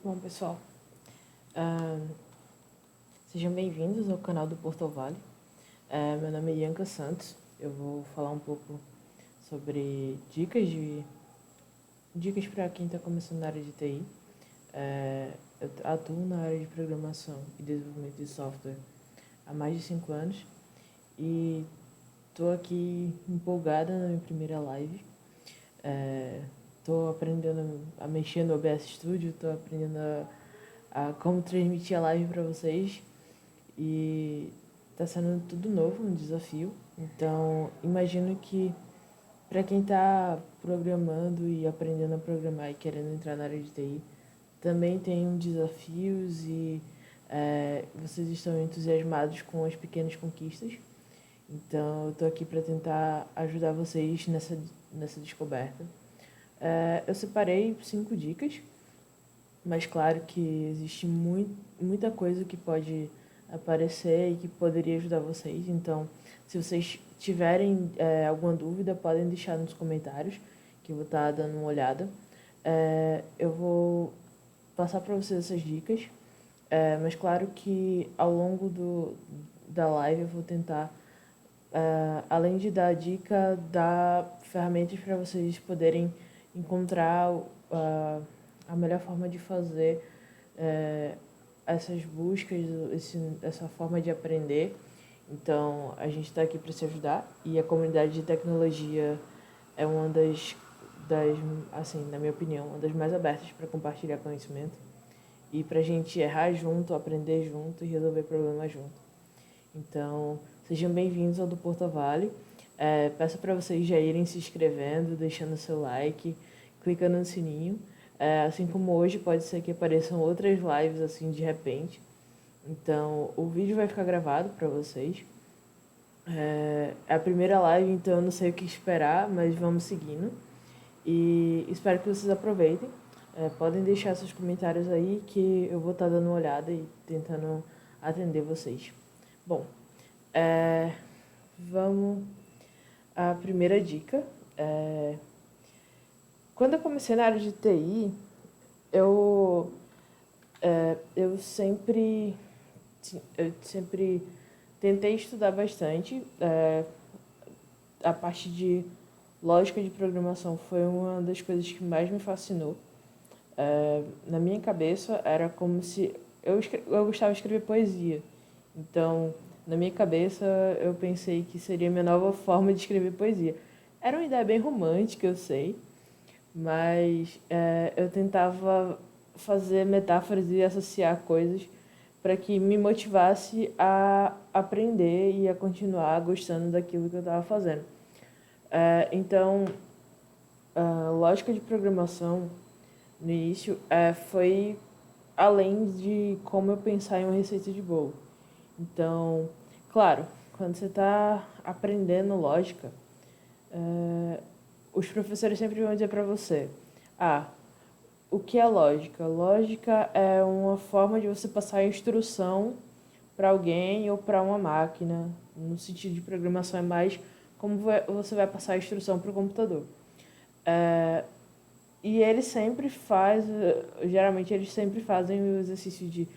Bom, pessoal, ah, sejam bem-vindos ao canal do Porto Vale. Meu nome é Ianca Santos. Eu vou falar um pouco sobre dicas para quem está começando na área de TI. Eu atuo na área de programação e desenvolvimento de software há mais de 5 anos e estou aqui empolgada na minha primeira live. Estou aprendendo a mexer no OBS Studio, estou aprendendo a como transmitir a live para vocês e está sendo tudo novo, um desafio. Então, imagino que para quem está programando e aprendendo a programar e querendo entrar na área de TI, também tem desafios e vocês estão entusiasmados com as pequenas conquistas. Então, eu estou aqui para tentar ajudar vocês nessa descoberta. Eu separei 5 dicas, mas claro que existe muita coisa que pode aparecer e que poderia ajudar vocês. Então, se vocês tiverem alguma dúvida, podem deixar nos comentários, que eu vou estar dando uma olhada. Eu vou passar para vocês essas dicas, mas claro que ao longo da live eu vou tentar, além de dar dica, dar ferramentas para vocês poderem encontrar a melhor forma de fazer essas buscas, essa forma de aprender. Então, a gente está aqui para se ajudar e a comunidade de tecnologia é uma assim, na minha opinião, uma das mais abertas para compartilhar conhecimento e para a gente errar junto, aprender junto e resolver problemas junto. Então, sejam bem-vindos ao do Porto Vale. Peço para vocês já irem se inscrevendo, deixando seu like, clicando no sininho. Assim como hoje, pode ser que apareçam outras lives assim de repente. Então, o vídeo vai ficar gravado para vocês. É a primeira live, então eu não sei o que esperar, mas vamos seguindo. E espero que vocês aproveitem. Podem deixar seus comentários aí que eu vou estar dando uma olhada e tentando atender vocês. Bom, vamos à primeira dica. Quando eu comecei na área de TI, eu sempre tentei estudar bastante. A parte de lógica de programação foi uma das coisas que mais me fascinou. Na minha cabeça, era como se... Eu gostava de escrever poesia. Então, na minha cabeça, eu pensei que seria a minha nova forma de escrever poesia. Era uma ideia bem romântica, eu sei, mas eu tentava fazer metáforas e associar coisas para que me motivasse a aprender e a continuar gostando daquilo que eu estava fazendo. Então, a lógica de programação no início foi além de como eu pensar em uma receita de bolo. Então, claro, quando você está aprendendo lógica, os professores sempre vão dizer para você: o que é lógica? Lógica é uma forma de você passar a instrução para alguém ou para uma máquina. No sentido de programação é mais como você vai passar a instrução para o computador. E eles sempre geralmente eles sempre fazem o exercício de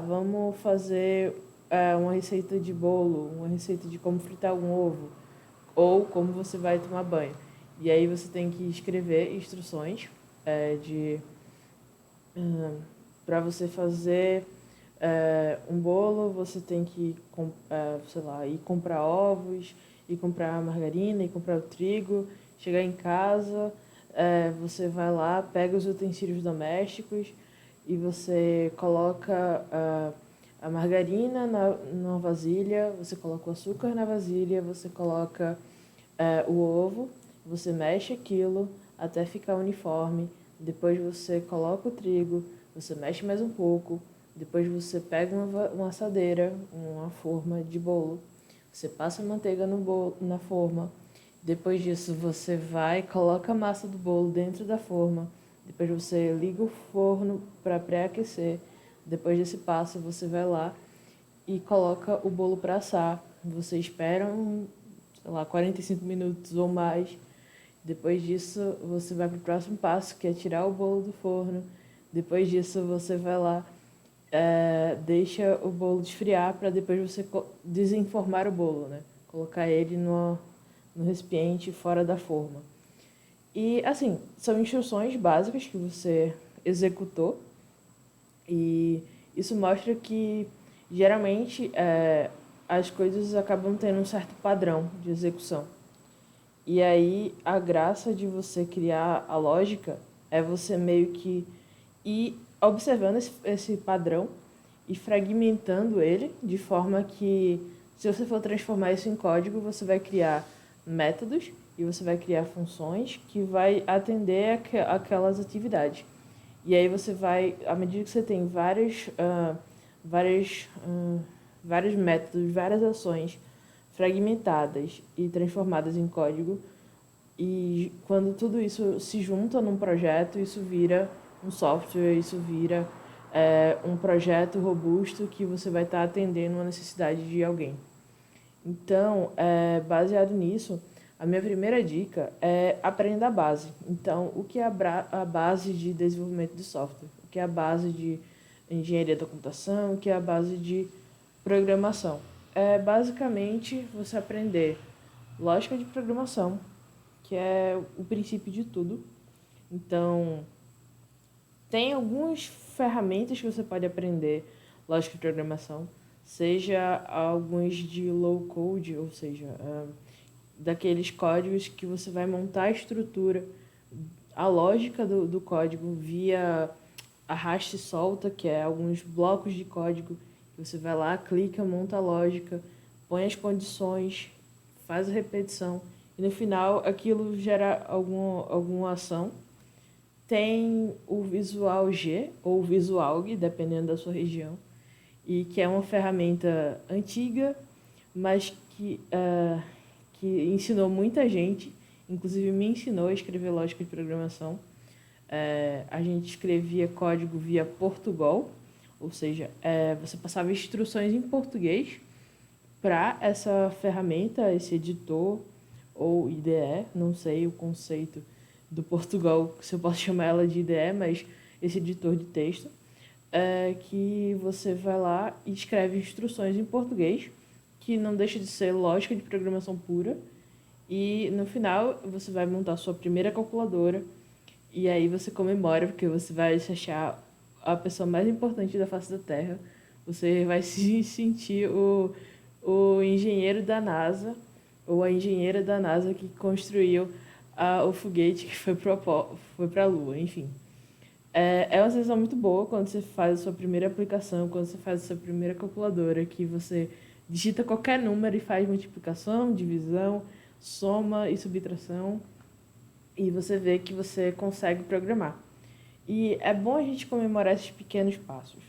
vamos fazer uma receita de bolo, uma receita de como fritar um ovo, ou como você vai tomar banho. E aí você tem que escrever instruções para você fazer um bolo. Você tem que ir comprar ovos, ir comprar margarina, ir comprar o trigo, chegar em casa, você vai lá, pega os utensílios domésticos e você coloca a margarina numa vasilha, você coloca o açúcar na vasilha, você coloca o ovo, você mexe aquilo até ficar uniforme, depois você coloca o trigo, você mexe mais um pouco, depois você pega uma assadeira, uma forma de bolo, você passa a manteiga na forma, depois disso você coloca a massa do bolo dentro da forma, depois você liga o forno para pré-aquecer, depois desse passo você vai lá e coloca o bolo para assar, você espera 45 minutos ou mais. Depois disso, você vai para o próximo passo, que é tirar o bolo do forno. Depois disso, você vai lá, deixa o bolo esfriar para depois você desenformar o bolo, né? Colocar ele no recipiente fora da forma. E, assim, são instruções básicas que você executou e isso mostra que, geralmente, as coisas acabam tendo um certo padrão de execução. E aí, a graça de você criar a lógica é você meio que ir observando esse padrão e fragmentando ele de forma que, se você for transformar isso em código, você vai criar métodos e você vai criar funções que vai atender aquelas atividades. E aí você vai, à medida que você tem vários, vários métodos, várias ações fragmentadas e transformadas em código, e quando tudo isso se junta num projeto, isso vira um software, isso vira um projeto robusto que você vai estar atendendo uma necessidade de alguém. Então, baseado nisso, a minha primeira dica é aprenda a base. Então, o que é a base de desenvolvimento de software? O que é a base de engenharia da computação? O que é a base de programação? É basicamente você aprender lógica de programação, que é o princípio de tudo. Então, tem algumas ferramentas que você pode aprender lógica de programação, seja alguns de low code, ou seja, daqueles códigos que você vai montar a estrutura, a lógica do código via arraste e solta, que é alguns blocos de código que você vai lá, clica, monta a lógica, põe as condições, faz a repetição e no final aquilo gera alguma ação. Tem o Visual G ou o Visualg, dependendo da sua região, e que é uma ferramenta antiga, mas que ensinou muita gente, inclusive me ensinou a escrever lógica de programação. A gente escrevia código via Portugal, ou seja, você passava instruções em português para essa ferramenta, esse editor ou IDE, não sei o conceito do Portugal, se eu posso chamar ela de IDE, mas esse editor de texto, que você vai lá e escreve instruções em português, que não deixa de ser lógica de programação pura, e no final você vai montar a sua primeira calculadora, e aí você comemora, porque você vai se achar a pessoa mais importante da face da Terra, você vai se sentir o engenheiro da NASA, ou a engenheira da NASA que construiu o foguete que foi para a Lua, enfim. É uma sensação muito boa quando você faz a sua primeira aplicação, quando você faz a sua primeira calculadora, que você digita qualquer número e faz multiplicação, divisão, soma e subtração, e você vê que você consegue programar. E é bom a gente comemorar esses pequenos passos.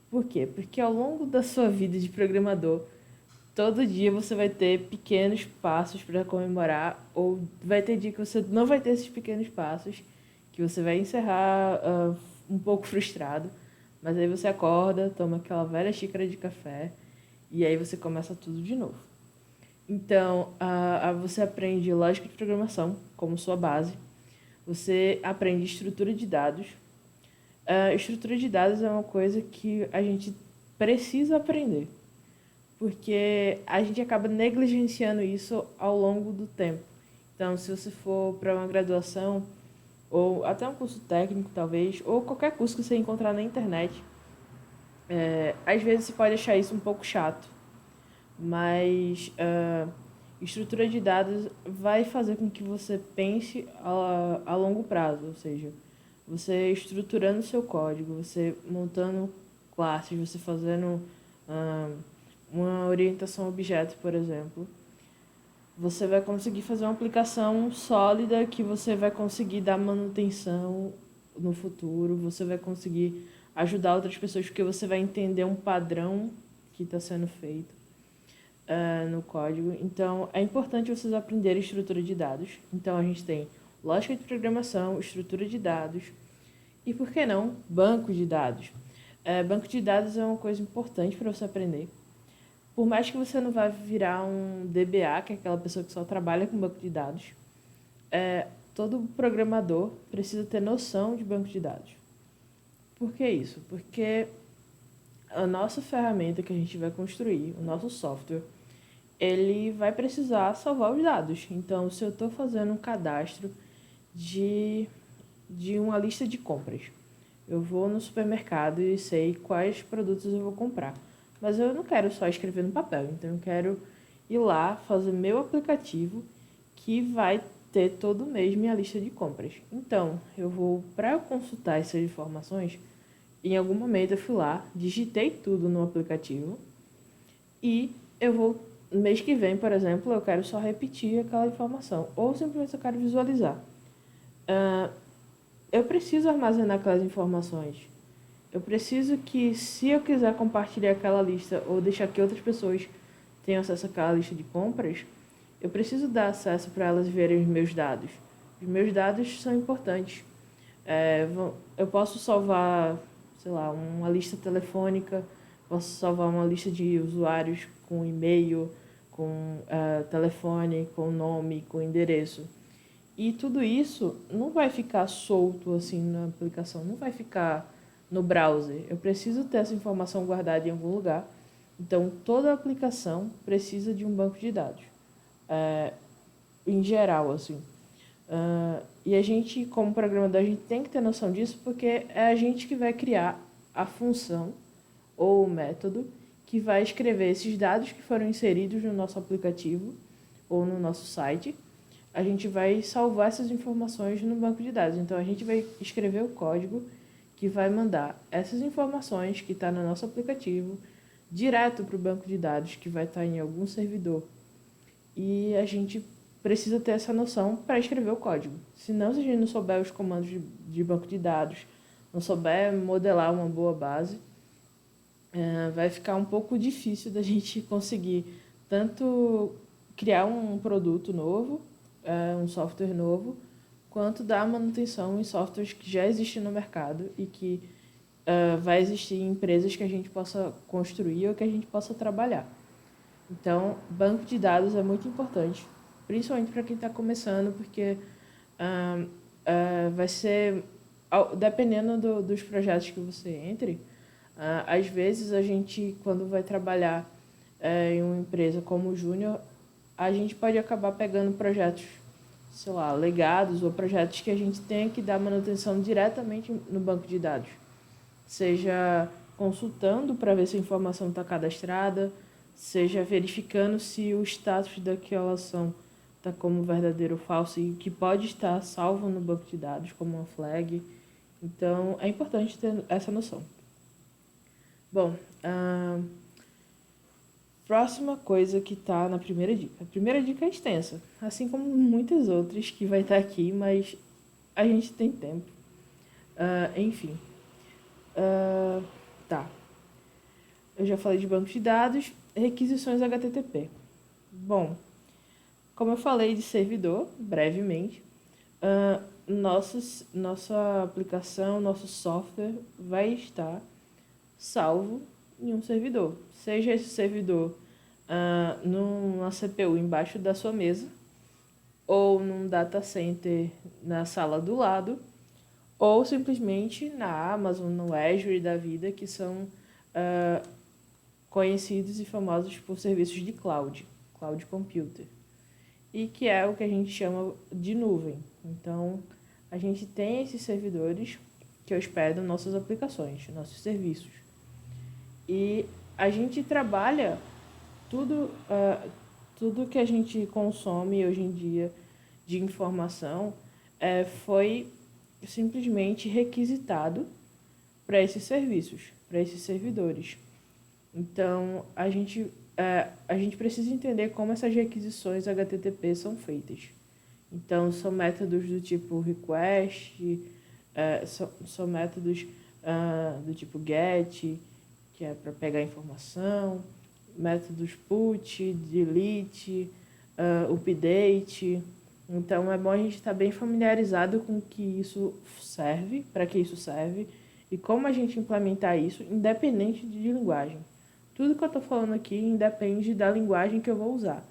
Por quê? Porque ao longo da sua vida de programador, todo dia você vai ter pequenos passos para comemorar, ou vai ter dia que você não vai ter esses pequenos passos, que você vai encerrar um pouco frustrado, mas aí você acorda, toma aquela velha xícara de café e aí você começa tudo de novo. Então, você aprende lógica de programação como sua base, você aprende estrutura de dados. Estrutura de dados é uma coisa que a gente precisa aprender, porque a gente acaba negligenciando isso ao longo do tempo. Então, se você for para uma graduação, ou até um curso técnico, talvez, ou qualquer curso que você encontrar na internet, às vezes você pode achar isso um pouco chato, mas estrutura de dados vai fazer com que você pense a longo prazo, ou seja, você estruturando seu código, você montando classes, você fazendo uma orientação a objeto, por exemplo, você vai conseguir fazer uma aplicação sólida que você vai conseguir dar manutenção no futuro, você vai conseguir ajudar outras pessoas porque você vai entender um padrão que está sendo feito no código. Então, é importante vocês aprenderem estrutura de dados. Então, a gente tem lógica de programação, estrutura de dados e, por que não, banco de dados. Banco de dados é uma coisa importante para você aprender. Por mais que você não vá virar um DBA, que é aquela pessoa que só trabalha com banco de dados, todo programador precisa ter noção de banco de dados. Por que isso? Porque a nossa ferramenta que a gente vai construir, o nosso software, ele vai precisar salvar os dados. Então, se eu estou fazendo um cadastro de, de uma lista de compras, eu vou no supermercado e sei quais produtos eu vou comprar. Mas eu não quero só escrever no papel, então eu quero ir lá fazer meu aplicativo que vai ter todo mês minha lista de compras. Então, para eu consultar essas informações, em algum momento eu fui lá, digitei tudo no aplicativo e eu vou, no mês que vem, por exemplo, eu quero só repetir aquela informação ou simplesmente eu quero visualizar. Eu preciso armazenar aquelas informações. Eu preciso que, se eu quiser compartilhar aquela lista ou deixar que outras pessoas tenham acesso àquela lista de compras, eu preciso dar acesso para elas verem os meus dados. Os meus dados são importantes. Eu posso salvar, sei lá, uma lista telefônica, posso salvar uma lista de usuários com e-mail, com telefone, com nome, com endereço. E tudo isso não vai ficar solto assim na aplicação, não vai ficar no browser. Eu preciso ter essa informação guardada em algum lugar. Então, toda aplicação precisa de um banco de dados, em geral, assim. E a gente, como programador, a gente tem que ter noção disso porque é a gente que vai criar a função ou o método que vai escrever esses dados que foram inseridos no nosso aplicativo ou no nosso site. A gente vai salvar essas informações no banco de dados. Então, a gente vai escrever o código que vai mandar essas informações que está no nosso aplicativo direto para o banco de dados que vai estar em algum servidor. E a gente precisa ter essa noção para escrever o código. Senão, se a gente não souber os comandos de banco de dados, não souber modelar uma boa base, vai ficar um pouco difícil da gente conseguir tanto criar um produto novo, um software novo, quanto dar manutenção em softwares que já existem no mercado e que vai existir em empresas que a gente possa construir ou que a gente possa trabalhar. Então, banco de dados é muito importante, principalmente para quem está começando, porque vai ser, dependendo dos projetos que você entre, às vezes a gente, quando vai trabalhar em uma empresa como júnior, a gente pode acabar pegando projetos, sei lá, legados ou projetos que a gente tenha que dar manutenção diretamente no banco de dados. Seja consultando para ver se a informação está cadastrada, seja verificando se o status daquela ação está como verdadeiro ou falso e que pode estar salvo no banco de dados como uma flag. Então, é importante ter essa noção. Bom, próxima coisa que está na primeira dica. A primeira dica é extensa, assim como muitas outras que vai estar aqui, mas a gente tem tempo. Enfim. Tá. Eu já falei de banco de dados, requisições HTTP. Bom, como eu falei de servidor, brevemente, nossa aplicação, nosso software vai estar salvo em um servidor. Seja esse servidor numa CPU embaixo da sua mesa, ou num data center na sala do lado, ou simplesmente na Amazon, no Azure da vida, que são conhecidos e famosos por serviços de cloud computer, e que é o que a gente chama de nuvem. Então, a gente tem esses servidores que hospedam nossas aplicações, nossos serviços. E a gente trabalha tudo que a gente consome hoje em dia de informação foi simplesmente requisitado para esses serviços, para esses servidores. Então, a gente precisa entender como essas requisições HTTP são feitas. Então, são métodos do tipo request, são métodos do tipo get, que é para pegar informação, métodos put, delete, update. Então, é bom a gente estar bem familiarizado com que isso serve, para que isso serve, e como a gente implementar isso, independente de linguagem. Tudo que eu estou falando aqui independe da linguagem que eu vou usar.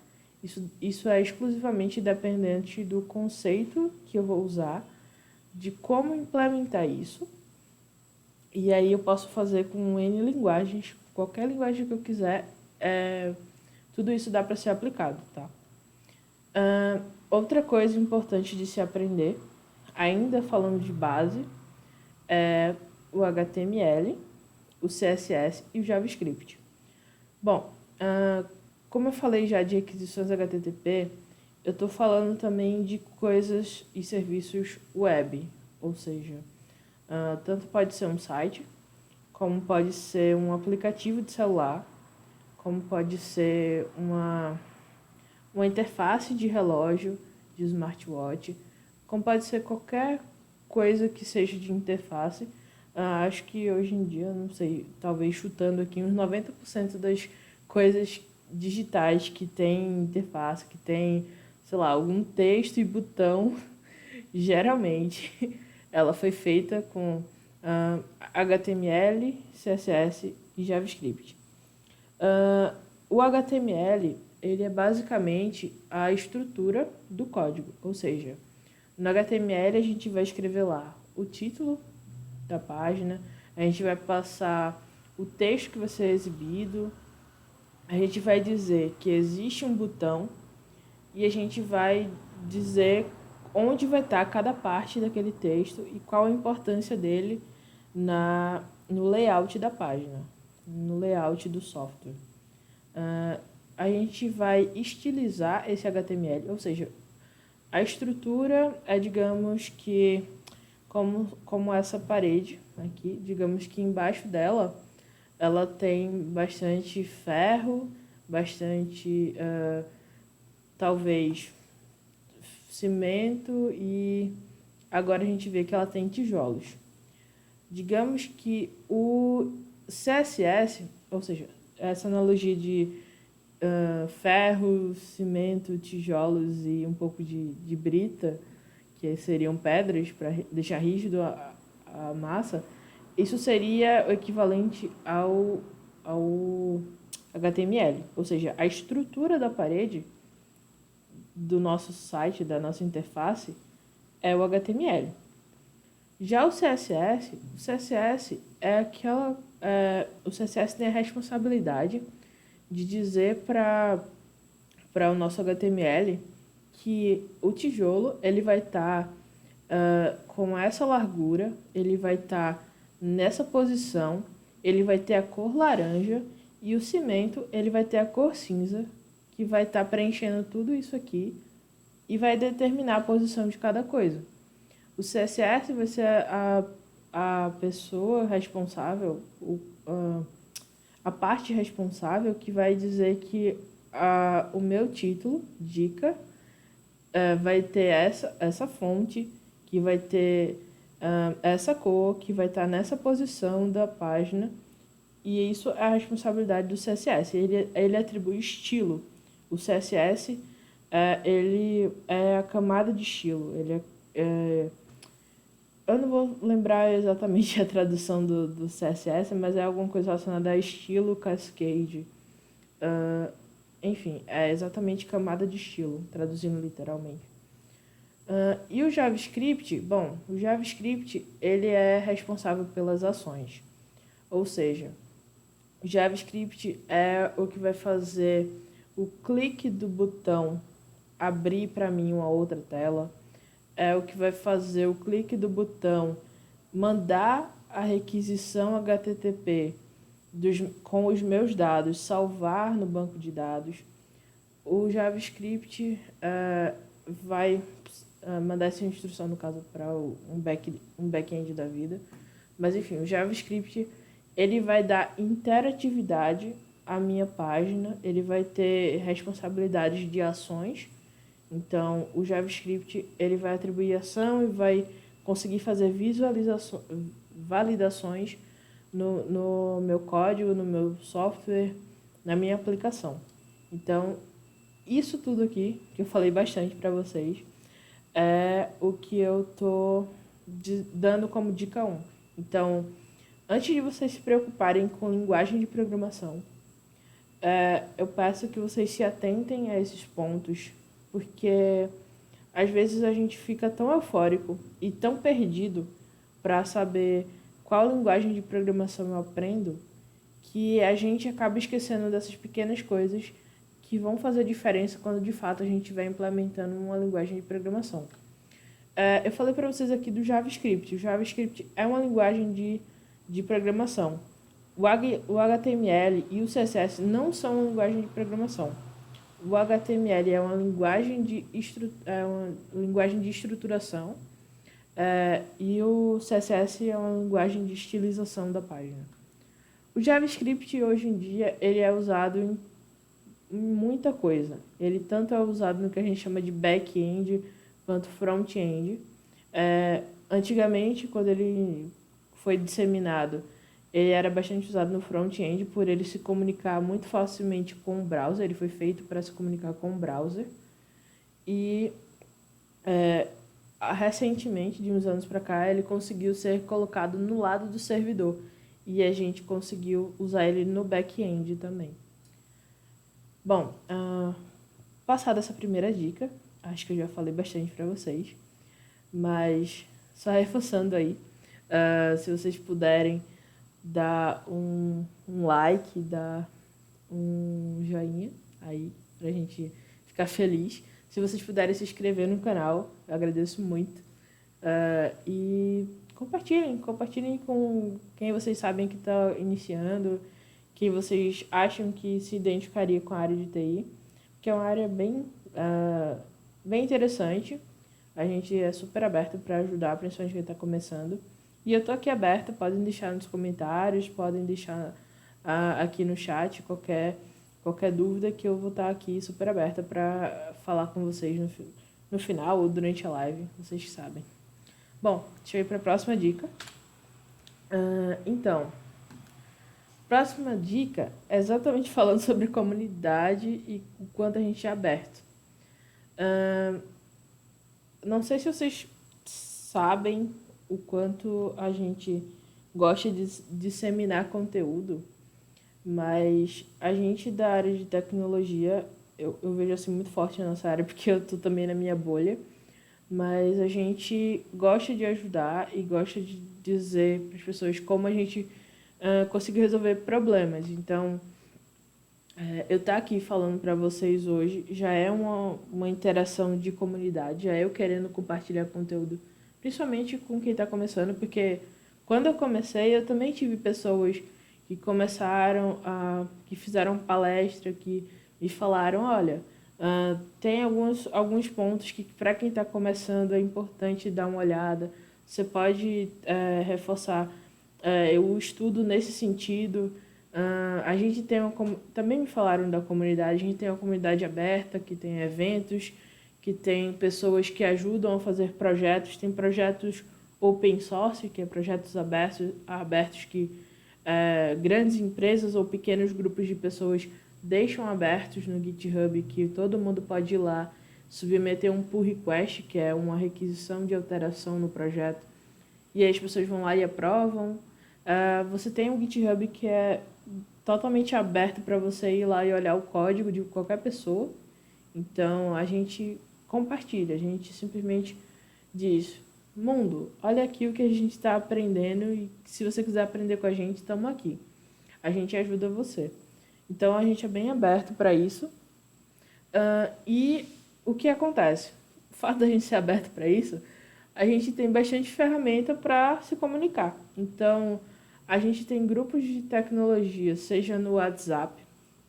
Isso é exclusivamente dependente do conceito que eu vou usar, de como implementar isso E aí eu posso fazer com N linguagens, qualquer linguagem que eu quiser, tudo isso dá para ser aplicado, tá? Outra coisa importante de se aprender, ainda falando de base, é o HTML, o CSS e o JavaScript. Bom, como eu falei já de requisições HTTP, eu estou falando também de coisas e serviços web, ou seja, tanto pode ser um site, como pode ser um aplicativo de celular, como pode ser uma interface de relógio, de smartwatch, como pode ser qualquer coisa que seja de interface. Acho que hoje em dia, não sei, talvez chutando aqui, uns 90% das coisas digitais que tem interface, que tem, sei lá, algum texto e botão, geralmente ela foi feita com HTML, CSS e JavaScript. O HTML ele é basicamente a estrutura do código, ou seja, no HTML a gente vai escrever lá o título da página, a gente vai passar o texto que vai ser exibido, a gente vai dizer que existe um botão e a gente vai dizer onde vai estar cada parte daquele texto e qual a importância dele no layout da página, no layout do software. A gente vai estilizar esse HTML, ou seja, a estrutura é, digamos que, como essa parede aqui, digamos que embaixo dela, ela tem bastante ferro, bastante, talvez, cimento e agora a gente vê que ela tem tijolos. Digamos que o CSS, ou seja, essa analogia de ferro, cimento, tijolos e um pouco de brita, que seriam pedras para deixar rígido a massa, isso seria o equivalente ao HTML, ou seja, a estrutura da parede do nosso site, da nossa interface, é o HTML. Já o CSS é aquela, o CSS tem a responsabilidade de dizer para o nosso HTML que o tijolo ele vai estar com essa largura, ele vai estar nessa posição, ele vai ter a cor laranja e o cimento ele vai ter a cor cinza, que vai estar preenchendo tudo isso aqui e vai determinar a posição de cada coisa. O CSS vai ser a pessoa responsável, a parte responsável que vai dizer que o meu título, dica, vai ter essa fonte, que vai ter essa cor, que vai estar nessa posição da página. E isso é a responsabilidade do CSS. Ele atribui estilo. O CSS, ele é a camada de estilo. Eu não vou lembrar exatamente a tradução do CSS, mas é alguma coisa relacionada a estilo, cascade. Enfim, é exatamente camada de estilo, traduzindo literalmente. E o JavaScript? Bom, o JavaScript ele é responsável pelas ações. Ou seja, o JavaScript é o que vai fazer o clique do botão abrir para mim uma outra tela. É o que vai fazer o clique do botão mandar a requisição HTTP com os meus dados, salvar no banco de dados. O JavaScript vai mandar essa instrução, no caso, para um back-end da vida. Mas, enfim, o JavaScript ele vai dar interatividade à minha página, ele vai ter responsabilidades de ações. Então, o JavaScript ele vai atribuir ação e vai conseguir fazer validações no meu código, no meu software, na minha aplicação. Então, isso tudo aqui, que eu falei bastante para vocês, é o que eu tô dando como dica 1. Então, antes de vocês se preocuparem com linguagem de programação, eu peço que vocês se atentem a esses pontos, porque às vezes a gente fica tão eufórico e tão perdido para saber qual linguagem de programação eu aprendo, que a gente acaba esquecendo dessas pequenas coisas que vão fazer diferença quando de fato a gente estiver implementando uma linguagem de programação. Eu falei para vocês aqui do JavaScript. O JavaScript é uma linguagem de programação. O HTML e o CSS não são uma linguagem de programação. O HTML é uma linguagem de estruturação, e o CSS é uma linguagem de estilização da página. O JavaScript hoje em dia ele é usado em muita coisa. Ele tanto é usado no que a gente chama de back-end quanto front-end. Antigamente, quando ele foi disseminado, ele era bastante usado no front-end por ele se comunicar muito facilmente com o browser. Ele foi feito para se comunicar com o browser. E recentemente, de uns anos para cá, ele conseguiu ser colocado no lado do servidor. E a gente conseguiu usar ele no back-end também. Bom, passada essa primeira dica, acho que eu já falei bastante para vocês, mas só reforçando aí, se vocês puderem dar um like, dar um joinha aí pra gente ficar feliz. Se vocês puderem se inscrever no canal, eu agradeço muito. E compartilhem com quem vocês sabem que está iniciando, quem vocês acham que se identificaria com a área de TI, que é uma área bem interessante. A gente é super aberto para ajudar, principalmente quem está começando. E eu estou aqui aberta, podem deixar nos comentários, podem deixar aqui no chat qualquer dúvida, que eu vou estar aqui super aberta para falar com vocês no final ou durante a live, vocês sabem. Bom, deixa eu ir para a próxima dica. Próxima dica é exatamente falando sobre comunidade e o quanto a gente é aberto. Não sei se vocês sabem o quanto a gente gosta de disseminar conteúdo, mas a gente da área de tecnologia, eu vejo assim muito forte na nossa área, porque eu estou também na minha bolha, mas a gente gosta de ajudar e gosta de dizer para as pessoas como a gente conseguir resolver problemas. Então, eu estar aqui falando para vocês hoje já é uma interação de comunidade, já é eu querendo compartilhar conteúdo, principalmente com quem está começando, porque quando eu comecei, eu também tive pessoas que começaram, que fizeram palestra, que me falaram, olha, tem alguns pontos que para quem está começando é importante dar uma olhada, você pode reforçar o estudo nesse sentido. A gente tem também me falaram da comunidade, a gente tem uma comunidade aberta, que tem eventos, que tem pessoas que ajudam a fazer projetos, tem projetos open source, que é projetos abertos que grandes empresas ou pequenos grupos de pessoas deixam abertos no GitHub, que todo mundo pode ir lá submeter um pull request, que é uma requisição de alteração no projeto, e aí as pessoas vão lá e aprovam. Você tem um GitHub que é totalmente aberto para você ir lá e olhar o código de qualquer pessoa. Então, a gente compartilha, a gente simplesmente diz, mundo, olha aqui o que a gente está aprendendo e se você quiser aprender com a gente, estamos aqui. A gente ajuda você. Então, a gente é bem aberto para isso. E o que acontece? O fato da gente ser aberto para isso, a gente tem bastante ferramenta para se comunicar. Então, a gente tem grupos de tecnologia, seja no WhatsApp.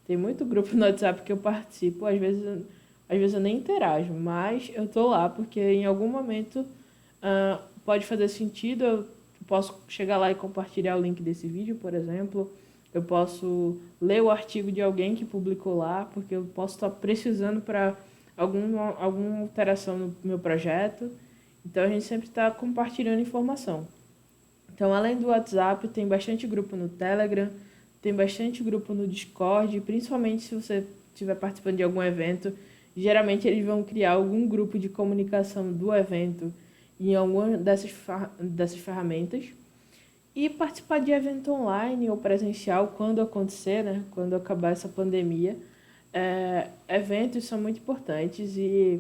Tem muito grupo no WhatsApp que eu participo, às vezes eu nem interajo, mas eu tô lá porque em algum momento pode fazer sentido. Eu posso chegar lá e compartilhar o link desse vídeo, por exemplo. Eu posso ler o artigo de alguém que publicou lá, porque eu posso estar precisando para alguma alteração no meu projeto. Então, a gente sempre está compartilhando informação. Então, além do WhatsApp, tem bastante grupo no Telegram, tem bastante grupo no Discord, principalmente se você estiver participando de algum evento. Geralmente, eles vão criar algum grupo de comunicação do evento em alguma dessas ferramentas. E participar de evento online ou presencial, quando acontecer, né? Quando acabar essa pandemia. Eventos são muito importantes e,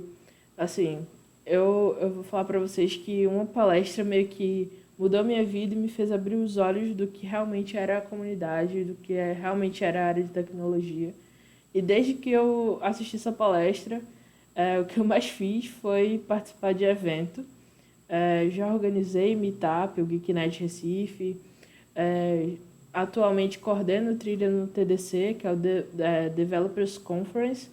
assim, eu vou falar para vocês que uma palestra meio que mudou minha vida e me fez abrir os olhos do que realmente era a comunidade, do que realmente era a área de tecnologia. E desde que eu assisti essa palestra, o que eu mais fiz foi participar de evento. Já organizei Meetup, o Geeknet Recife. Atualmente coordeno trilha no TDC, que é o Developers Conference,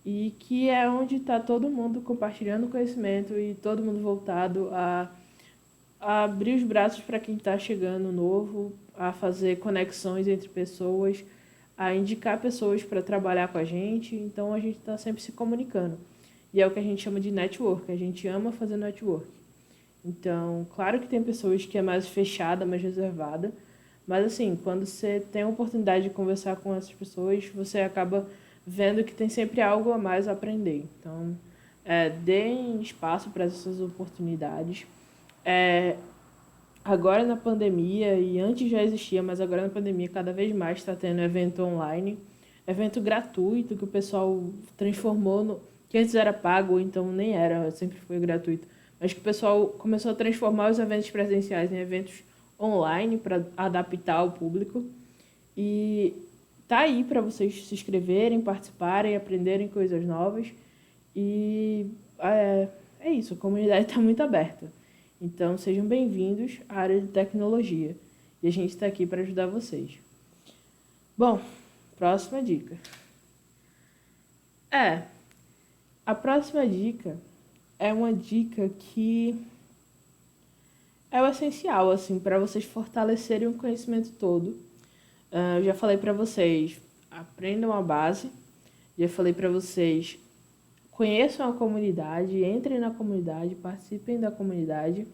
e que é onde está todo mundo compartilhando conhecimento e todo mundo voltado a abrir os braços para quem está chegando novo, a fazer conexões entre pessoas, a indicar pessoas para trabalhar com a gente. Então a gente está sempre se comunicando. E é o que a gente chama de network, a gente ama fazer network. Então, claro que tem pessoas que é mais fechada, mais reservada, mas assim, quando você tem a oportunidade de conversar com essas pessoas, você acaba vendo que tem sempre algo a mais a aprender. Então, deem espaço para essas oportunidades. Agora na pandemia, e antes já existia, mas agora na pandemia cada vez mais está tendo evento online, evento gratuito que o pessoal transformou, que antes era pago, ou então nem era, sempre foi gratuito, mas que o pessoal começou a transformar os eventos presenciais em eventos online para adaptar ao público. E tá aí para vocês se inscreverem, participarem, aprenderem coisas novas. E é isso, a comunidade está muito aberta. Então, sejam bem-vindos à área de tecnologia. E a gente está aqui para ajudar vocês. Bom, próxima dica. A próxima dica é uma dica que é o essencial, assim, para vocês fortalecerem o conhecimento todo. Eu já falei para vocês, aprendam a base. Já falei para vocês, conheçam a comunidade, entrem na comunidade, participem da comunidade.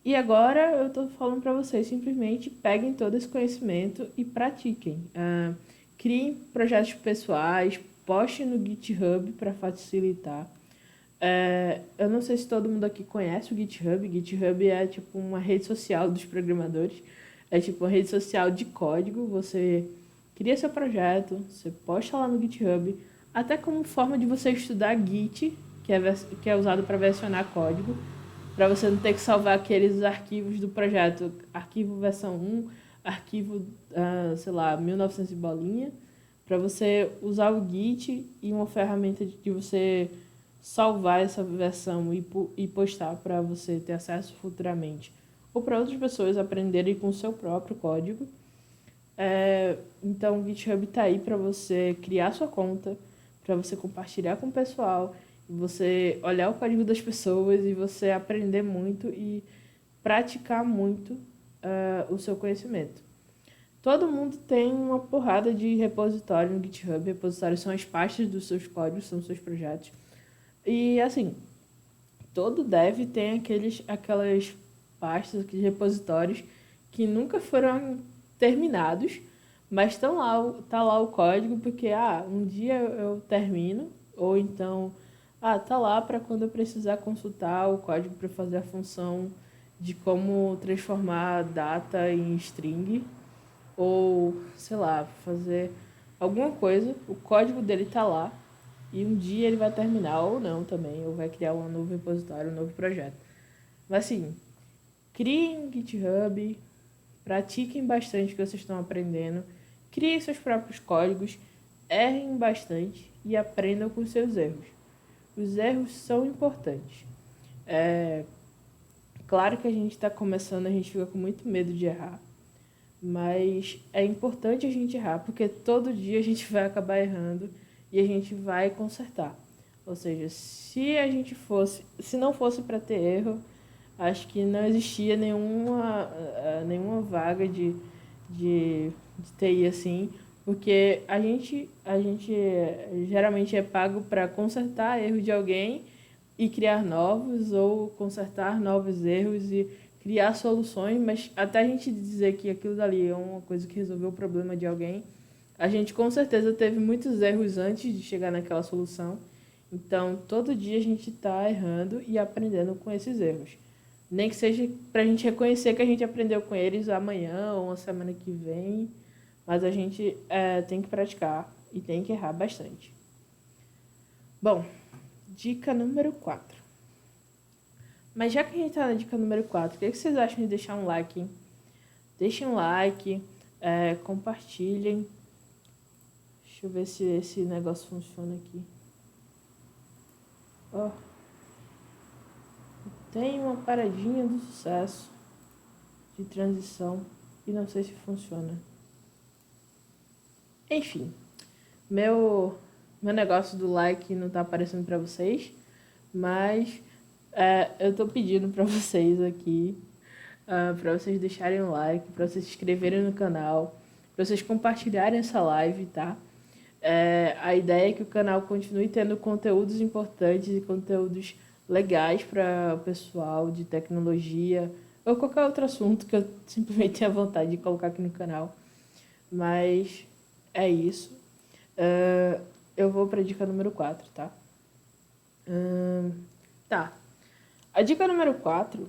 E agora eu estou falando para vocês, simplesmente peguem todo esse conhecimento e pratiquem. Criem projetos pessoais, postem no GitHub para facilitar. Eu não sei se todo mundo aqui conhece o GitHub. GitHub é tipo uma rede social dos programadores. É tipo uma rede social de código. Você cria seu projeto, você posta lá no GitHub, até como forma de você estudar Git, que é usado para versionar código, para você não ter que salvar aqueles arquivos do projeto, arquivo versão 1, arquivo, sei lá, 1900 e bolinha, para você usar o Git e uma ferramenta de você salvar essa versão e postar para você ter acesso futuramente, ou para outras pessoas aprenderem com o seu próprio código. Então o GitHub está aí para você criar sua conta, para você compartilhar com o pessoal, você olhar o código das pessoas e você aprender muito e praticar muito o seu conhecimento. Todo mundo tem uma porrada de repositório no GitHub. Repositórios são as pastas dos seus códigos, são os seus projetos. E assim, todo dev tem aquelas pastas, aqueles repositórios que nunca foram terminados, mas tá lá o código porque um dia eu termino, ou então tá lá para quando eu precisar consultar o código para fazer a função de como transformar data em string, ou sei lá, fazer alguma coisa, o código dele tá lá e um dia ele vai terminar ou não também, ou vai criar um novo repositório, um novo projeto. Mas assim, criem GitHub, pratiquem bastante o que vocês estão aprendendo, criem seus próprios códigos, errem bastante e aprendam com seus erros. Os erros são importantes. Claro que a gente está começando, a gente fica com muito medo de errar, mas é importante a gente errar, porque todo dia a gente vai acabar errando e a gente vai consertar. Ou seja, se não fosse para ter erro, acho que não existia nenhuma vaga de TI assim, porque a gente geralmente é pago para consertar erros de alguém e criar novos, ou consertar novos erros e criar soluções, mas até a gente dizer que aquilo dali é uma coisa que resolveu o problema de alguém, a gente com certeza teve muitos erros antes de chegar naquela solução. Então, todo dia a gente está errando e aprendendo com esses erros. Nem que seja para a gente reconhecer que a gente aprendeu com eles amanhã ou uma semana que vem, mas a gente tem que praticar e tem que errar bastante. Bom, dica número 4. Mas já que a gente tá na dica número 4, o que vocês acham de deixar um like, hein? Deixem um like, compartilhem. Deixa eu ver se esse negócio funciona aqui. Ó, tem uma paradinha do sucesso de transição e não sei se funciona. Enfim, meu negócio do like não tá aparecendo pra vocês, mas eu tô pedindo pra vocês aqui, pra vocês deixarem um like, pra vocês se inscreverem no canal, pra vocês compartilharem essa live, tá? A ideia é que o canal continue tendo conteúdos importantes e conteúdos legais para o pessoal de tecnologia ou qualquer outro assunto que eu simplesmente tenha vontade de colocar aqui no canal. Mas é isso. Eu vou para a dica número 4, tá? Tá. A dica número 4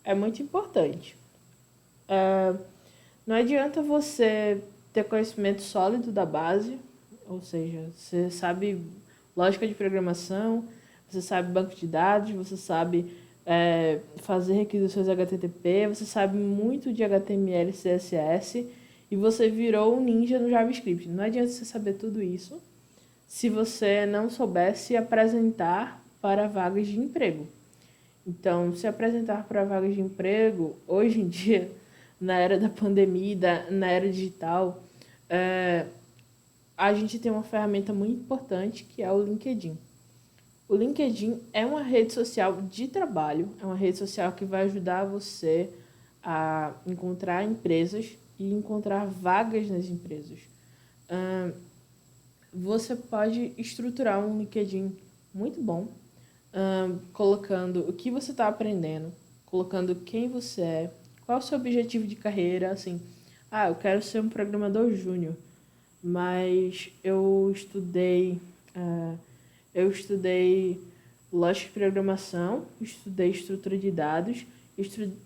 é muito importante. Não adianta você ter conhecimento sólido da base, ou seja, você sabe lógica de programação, você sabe banco de dados, você sabe fazer requisições HTTP, você sabe muito de HTML e CSS e você virou um ninja no JavaScript. Não adianta você saber tudo isso se você não souber se apresentar para vagas de emprego. Então, se apresentar para vagas de emprego, hoje em dia, na era da pandemia, na era digital, a gente tem uma ferramenta muito importante que é o LinkedIn. O LinkedIn é uma rede social de trabalho, é uma rede social que vai ajudar você a encontrar empresas e encontrar vagas nas empresas. Você pode estruturar um LinkedIn muito bom, colocando o que você está aprendendo, colocando quem você é, qual é o seu objetivo de carreira, assim, eu quero ser um programador júnior, mas eu estudei lógica de programação, estudei estrutura de dados,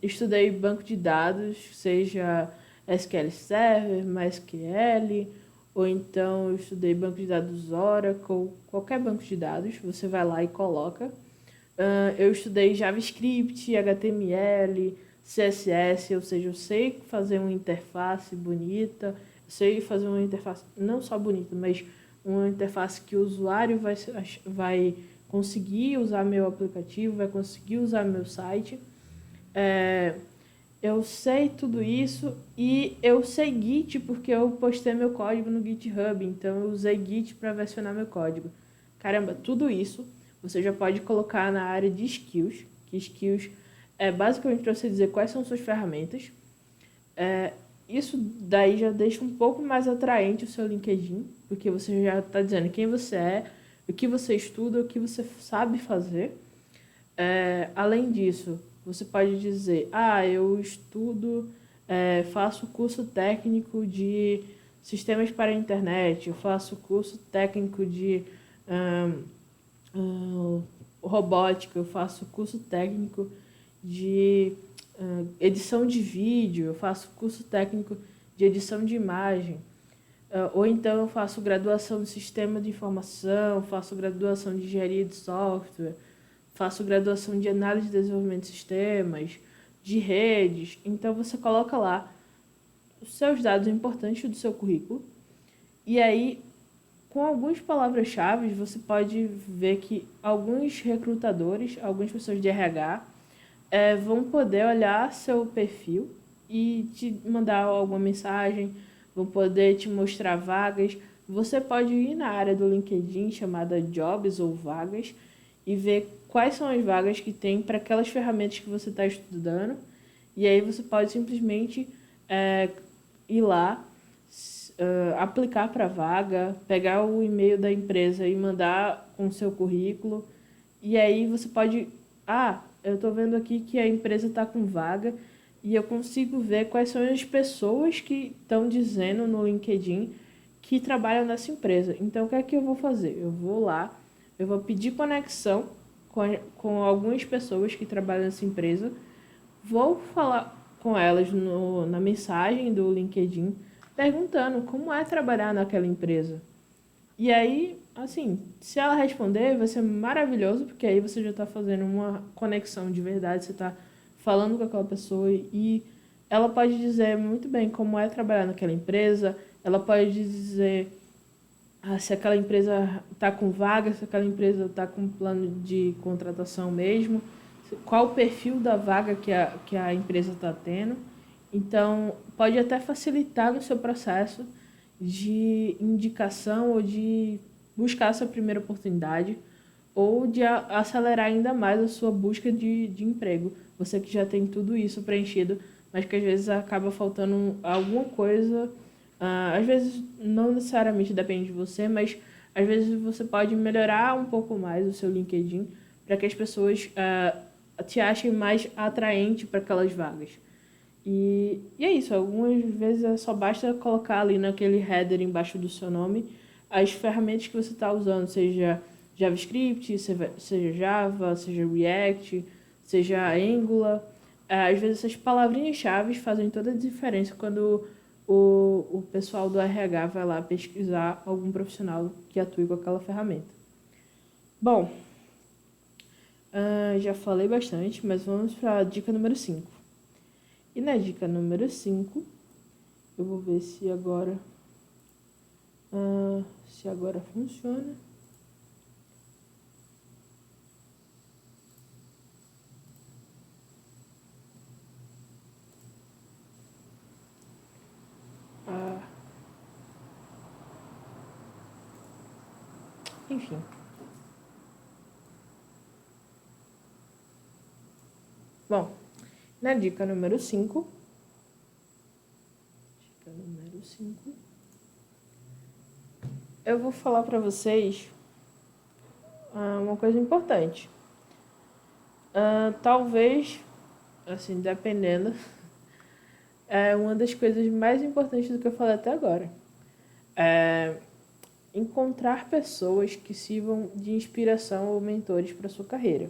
estudei banco de dados, seja SQL Server, MySQL, ou então eu estudei banco de dados Oracle, qualquer banco de dados, você vai lá e coloca. Eu estudei JavaScript, HTML, CSS, ou seja, eu sei fazer uma interface bonita, eu sei fazer uma interface não só bonita, mas uma interface que o usuário vai conseguir usar meu aplicativo, vai conseguir usar meu site. Eu sei tudo isso e eu sei Git porque eu postei meu código no GitHub, então eu usei Git para versionar meu código. Caramba, tudo isso você já pode colocar na área de skills, que skills é basicamente para você dizer quais são suas ferramentas. Isso daí já deixa um pouco mais atraente o seu LinkedIn, porque você já está dizendo quem você é, o que você estuda, o que você sabe fazer. Além disso, você pode dizer, eu estudo, faço curso técnico de sistemas para a internet, eu faço curso técnico de robótica, eu faço curso técnico de edição de vídeo, eu faço curso técnico de edição de imagem, ou então eu faço graduação em sistema de informação, faço graduação de engenharia de software, faço graduação de análise de desenvolvimento de sistemas, de redes. Então você coloca lá os seus dados importantes do seu currículo e aí com algumas palavras-chave você pode ver que alguns recrutadores, algumas pessoas de RH vão poder olhar seu perfil e te mandar alguma mensagem, vão poder te mostrar vagas. Você pode ir na área do LinkedIn chamada Jobs ou Vagas e ver quais são as vagas que tem para aquelas ferramentas que você está estudando. E aí você pode simplesmente ir lá, aplicar para a vaga, pegar o e-mail da empresa e mandar com o seu currículo. E aí você pode... eu estou vendo aqui que a empresa está com vaga e eu consigo ver quais são as pessoas que estão dizendo no LinkedIn que trabalham nessa empresa. Então, o que é que eu vou fazer? Eu vou lá, eu vou pedir conexão com algumas pessoas que trabalham nessa empresa, vou falar com elas na mensagem do LinkedIn, perguntando como é trabalhar naquela empresa. E aí, assim, se ela responder, vai ser maravilhoso, porque aí você já está fazendo uma conexão de verdade, você está falando com aquela pessoa e ela pode dizer muito bem como é trabalhar naquela empresa, ela pode dizer se aquela empresa está com vaga, se aquela empresa está com plano de contratação mesmo, qual o perfil da vaga que a empresa está tendo. Então, pode até facilitar no seu processo de indicação ou de buscar a sua primeira oportunidade ou de acelerar ainda mais a sua busca de emprego. Você que já tem tudo isso preenchido, mas que às vezes acaba faltando alguma coisa. Às vezes não necessariamente depende de você, mas às vezes você pode melhorar um pouco mais o seu LinkedIn para que as pessoas te achem mais atraente para aquelas vagas. E é isso, algumas vezes só basta colocar ali naquele header embaixo do seu nome as ferramentas que você está usando, seja JavaScript, seja Java, seja React, seja Angular. Às vezes essas palavrinhas-chave fazem toda a diferença quando o pessoal do RH vai lá pesquisar algum profissional que atue com aquela ferramenta. Bom, já falei bastante, mas vamos para a dica número 5. E na dica número 5, eu vou ver se agora funciona. Enfim. Bom, na dica número 5, eu vou falar para vocês uma coisa importante. Talvez, assim, dependendo, é uma das coisas mais importantes do que eu falei até agora. É encontrar pessoas que sirvam de inspiração ou mentores para sua carreira.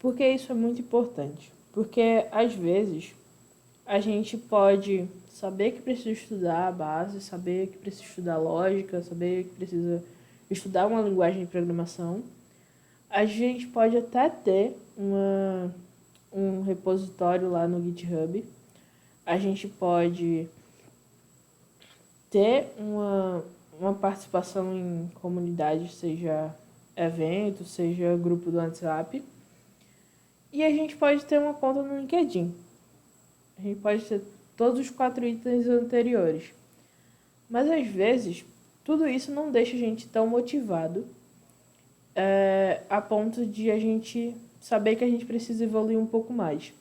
Por que isso é muito importante? Porque, às vezes, a gente pode saber que precisa estudar a base, saber que precisa estudar lógica, saber que precisa estudar uma linguagem de programação. A gente pode até ter um repositório lá no GitHub. A gente pode ter uma participação em comunidade, seja evento, seja grupo do WhatsApp. E a gente pode ter uma conta no LinkedIn. A gente pode ter todos os 4 itens anteriores. Mas às vezes, tudo isso não deixa a gente tão motivado a ponto de a gente saber que a gente precisa evoluir um pouco mais.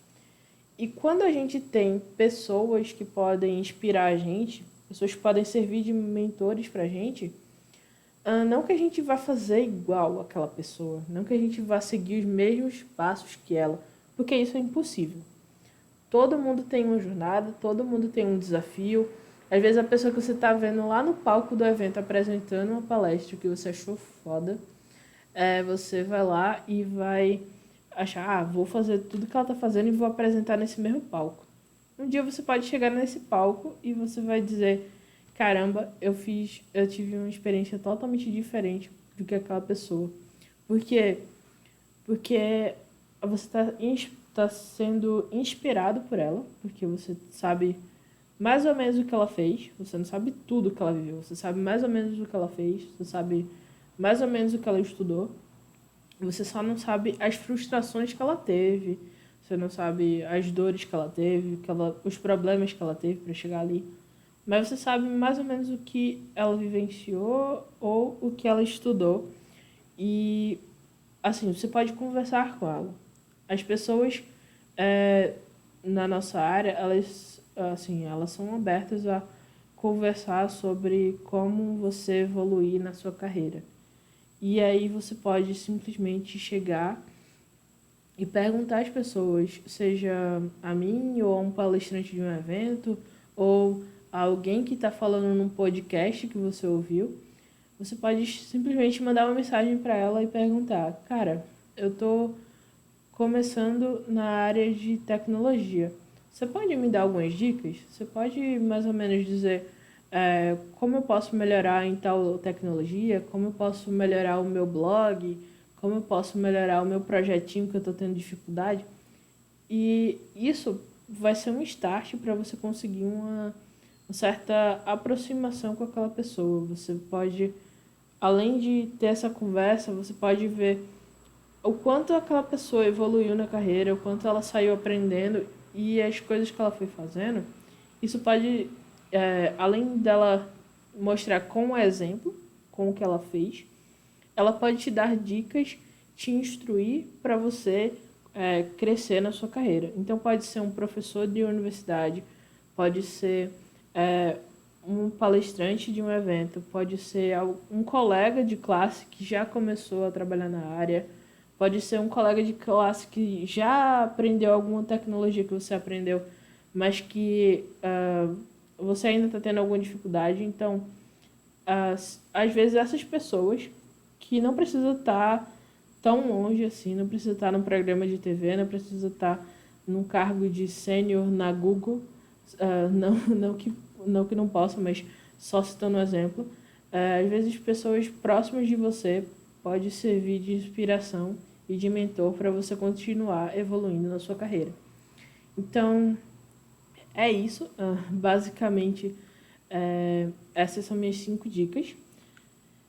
E quando a gente tem pessoas que podem inspirar a gente, pessoas que podem servir de mentores pra gente, não que a gente vá fazer igual aquela pessoa, não que a gente vá seguir os mesmos passos que ela, porque isso é impossível. Todo mundo tem uma jornada, todo mundo tem um desafio. Às vezes a pessoa que você está vendo lá no palco do evento apresentando uma palestra que você achou foda, você vai lá e vai achar, vou fazer tudo que ela está fazendo e vou apresentar nesse mesmo palco. Um dia você pode chegar nesse palco e você vai dizer, caramba, eu tive uma experiência totalmente diferente do que aquela pessoa. Por quê? Porque você está sendo inspirado por ela, porque você sabe mais ou menos o que ela fez, você não sabe tudo o que ela viveu, você sabe mais ou menos o que ela fez, você sabe mais ou menos o que ela estudou, você só não sabe as frustrações que ela teve, você não sabe as dores que ela teve, os problemas que ela teve para chegar ali, mas você sabe mais ou menos o que ela vivenciou ou o que ela estudou. E, assim, você pode conversar com ela. As pessoas na nossa área, elas são abertas a conversar sobre como você evoluir na sua carreira. E aí você pode simplesmente chegar e perguntar às pessoas, seja a mim ou a um palestrante de um evento, ou a alguém que está falando num podcast que você ouviu, você pode simplesmente mandar uma mensagem para ela e perguntar, cara, eu estou começando na área de tecnologia. Você pode me dar algumas dicas? Você pode mais ou menos dizer como eu posso melhorar em tal tecnologia, como eu posso melhorar o meu blog, como eu posso melhorar o meu projetinho que eu estou tendo dificuldade. E isso vai ser um start para você conseguir uma certa aproximação com aquela pessoa. Você pode, além de ter essa conversa, você pode ver o quanto aquela pessoa evoluiu na carreira, o quanto ela saiu aprendendo e as coisas que ela foi fazendo. Isso pode, além dela mostrar com o exemplo, com o que ela fez, ela pode te dar dicas, te instruir para você crescer na sua carreira. Então, pode ser um professor de universidade, pode ser um palestrante de um evento, pode ser um colega de classe que já começou a trabalhar na área, pode ser um colega de classe que já aprendeu alguma tecnologia que você aprendeu, mas que você ainda está tendo alguma dificuldade. Então, às vezes essas pessoas que não precisa estar tão longe assim, não precisa estar num programa de TV, não precisa estar num cargo de sênior na Google, não que não possa, mas só citando um exemplo, às vezes pessoas próximas de você pode servir de inspiração e de mentor para você continuar evoluindo na sua carreira. Então, é isso. Basicamente, essas são minhas 5 dicas.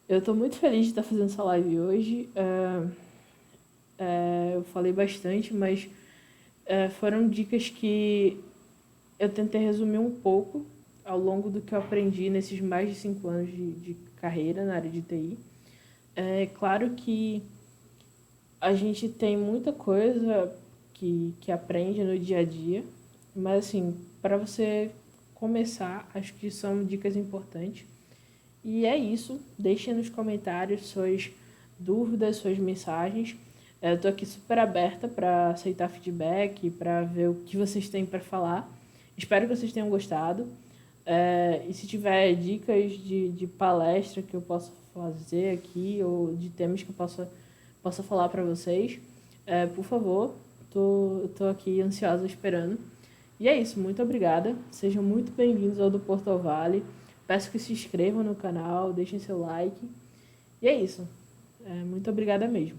Eu estou muito feliz de estar fazendo essa live hoje. Eu falei bastante, mas foram dicas que eu tentei resumir um pouco ao longo do que eu aprendi nesses mais de 5 anos de carreira na área de TI. É claro que a gente tem muita coisa que aprende no dia a dia, mas assim, para você começar, acho que são dicas importantes. E é isso. Deixem nos comentários suas dúvidas, suas mensagens. Eu estou aqui super aberta para aceitar feedback, para ver o que vocês têm para falar. Espero que vocês tenham gostado. E se tiver dicas de palestra que eu possa fazer aqui, ou de temas que eu possa falar para vocês, por favor, tô aqui ansiosa esperando. E é isso, muito obrigada. Sejam muito bem-vindos ao do Porto Vale. Peço que se inscrevam no canal, deixem seu like. E é isso. Muito obrigada mesmo.